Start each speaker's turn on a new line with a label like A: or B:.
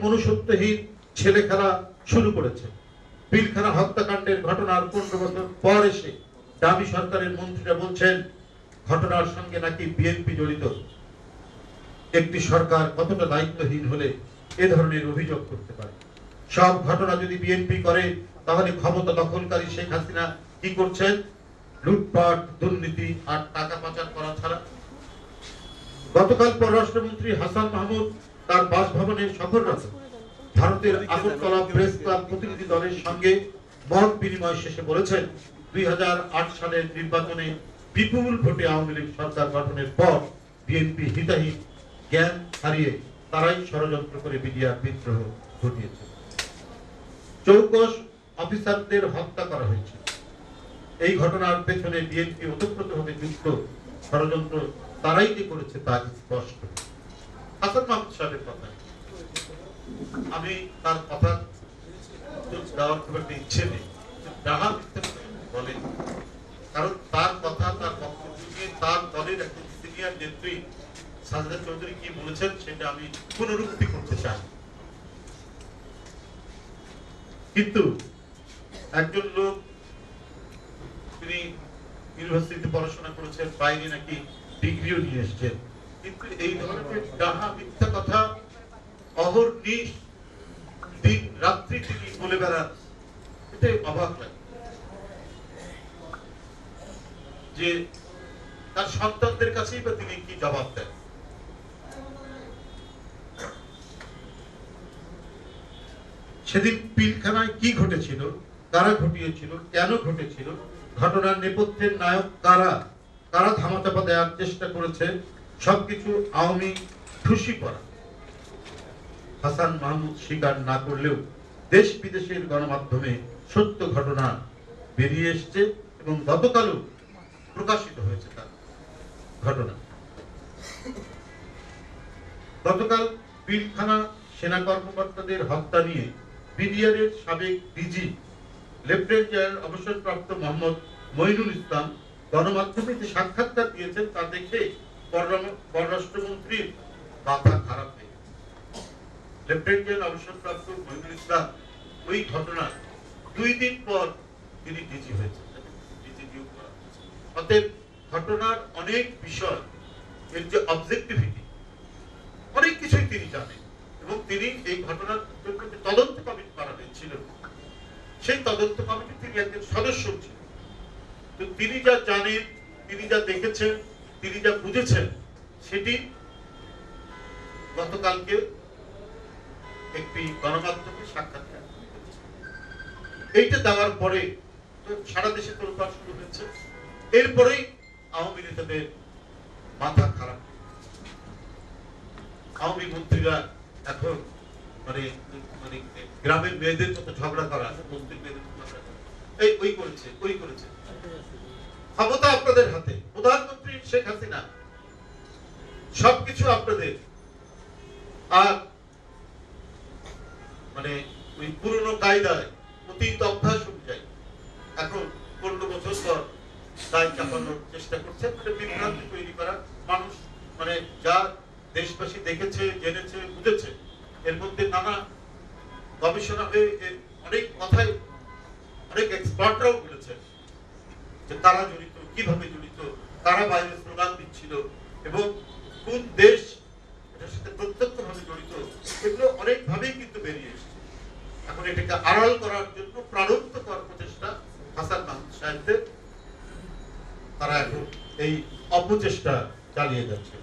A: মনুষ্যত্বহীন ছেলে খেলা শুরু করেছে। পিলখানা হত্যাকাণ্ডের ঘটনার 15 বছর পর এসে দাবি সরকারের মন্ত্রীরা বলছেন ঘটনার সঙ্গে নাকি বিএনপি জড়িত। একটি সরকার কতটা দায়িত্বহীন হলে এ ধরনের অভিযোগ করতে পারে? সব ঘটনা যদি বিএনপি করে তাহলে ক্ষমতা দখলকারী শেখ হাসিনা কি করছেন? লুটপাট, দুর্নীতি আর টাকা পাচার করা ছাড়া। গতকাল পররাষ্ট্রমন্ত্রী হাসান মাহমুদ তার বাসভবনে সফররত ভারতের আগরতলা প্রেস ক্লাব প্রতিনিধি দলের সঙ্গে মত বিনিময় শেষে বলেছেন 2008 সালের নির্বাচনে বিপুল ভোটে আওয়ামী লীগ সরকার গঠনের পর বিএনপি হিতাহিত জ্ঞান হারিয়ে তারাই ষড়যন্ত্র করে বিডিআর বিদ্রোহ ঘটিয়েছে। চৌকস অফিসারদের হত্যা করা হয়েছে। এই ঘটনার পেছনে বিএনপি ওতপ্রোতভাবে যুক্ত, ষড়যন্ত্র তারাই যে করেছে তা স্পষ্ট। হাসান মাহমুদ সাহেবের কথা, আমি তার কথা দেওয়ার খুব একটা ইচ্ছে নেই, বলেন, কারণ তার কথা, তার বক্তব্য নিয়ে তার দলের একজন সিনিয়র নেত্রী সাজেদা চৌধুরী কি বলেছেন সেটা আমি পুনরুক্তি করতে চাই। কিন্তু একজন লোক, তিনি ইউনিভার্সিটিতে পড়াশোনা করেছেন, বাইরে নাকি ডিগ্রিও নিয়ে এসছেন, কিন্তু এই ধরনের ডাহা মিথ্যা কথা অহর্নিশ দিন রাত্রি তিনি বলে বেড়ান, এটাই অবাক লাগে। যে তার সন্তানদের কাছেই বা তিনি কি জবাব দেন? সেদিন পিলখানায় কি ঘটেছিল, কারা ঘটিয়েছিল, কেন ঘটেছিল, ঘটনার নেপথ্যের নায়ক কারা, কারা ধামাচাপা দেওয়ার চেষ্টা করেছে, সবকিছু আওয়ামী খুশি করা। হাসান মাহমুদ স্বীকার না করলেও দেশ বিদেশের গণমাধ্যমে সত্য ঘটনা বেরিয়ে এসছে এবং গতকালও প্রকাশিত হয়েছে তার ঘটনা। গতকাল পিলখানা সেনা কর্মকর্তাদের হত্যা নিয়ে বিডিআর এর সাবেক ডিজি লেফটেন্যান্ট জেনারেল অবসরপ্রাপ্ত মোহাম্মদ মঈনুল ইসলাম গণমাধ্যমে যে সাক্ষাৎকার দিয়েছেন তা দেখে পররাষ্ট্রমন্ত্রীর মাথা খারাপ হয়ে গেছে। লেফটেন্যান্ট জেনারেল অবসরপ্রাপ্ত মঈনুল ইসলাম ওই ঘটনার 2 দিন পর তিনি ডিজি হয়েছেন, ডিজি নিয়োগ করা হয়েছে। অতএব ঘটনার অনেক বিষয়, এর যে অবজেক্টিভিটি, অনেক কিছুই তিনি জানেন এবং তিনি এই ঘটনার জন্য যে তদন্ত কমিটি করা হয়েছিল সেই তদন্ত কমিটি তিনি একজন সদস্য ছিলেন। তো তিনি যা জানেন, তিনি যা দেখেছেন, তিনি যা বুঝেছেন, সেটি গতকালকে একটি গণমাধ্যমে সাক্ষাৎকার এইটা দেওয়ার পরে তো সারা দেশে তোলপাড় শুরু হয়েছে। এরপরেই আওয়ামী নেতাদের মাথা খারাপ, আওয়ামী মন্ত্রীরা এখন মানে মানে গ্রামের মেয়েদের মতো ঝগড়া করা, মন্ত্রীর মেয়েদের মতো ঝগড়া করা, এই ওই করেছে, ওই করেছে। ক্ষমতা আপনাদের হাতে, প্রধানমন্ত্রী শেখ হাসিনা, সবকিছু আপনাদের। আর মানে ওই পুরনো কায়দায়, অতীত অভ্যাস অনুযায়ী এখন 15 বছর পর দায় চাপানোর চেষ্টা করছে, মানে বিভ্রান্তি তৈরি করা। মানুষ মানে যা দেশবাসী দেখেছে, জেনেছে, বুঝেছে, এর মধ্যে নানা গবেষণা হয়ে অনেক কথাই অনেক এক্সপার্টরাও বলেছে যে তারা জড়িত, কিভাবে জড়িত, তারা বাইরে স্লোগান দিচ্ছিল এবং কোন দেশ এটার সাথে প্রত্যক্ষভাবে জড়িত, এগুলো অনেকভাবেই কিন্তু বেরিয়ে এসেছে। এখন এটাকে আড়াল করার জন্য প্রাণান্তকর প্রচেষ্টা হাসান মাহমুদ সাহেবদের, তারা এখন এই অপচেষ্টা চালিয়ে যাচ্ছে।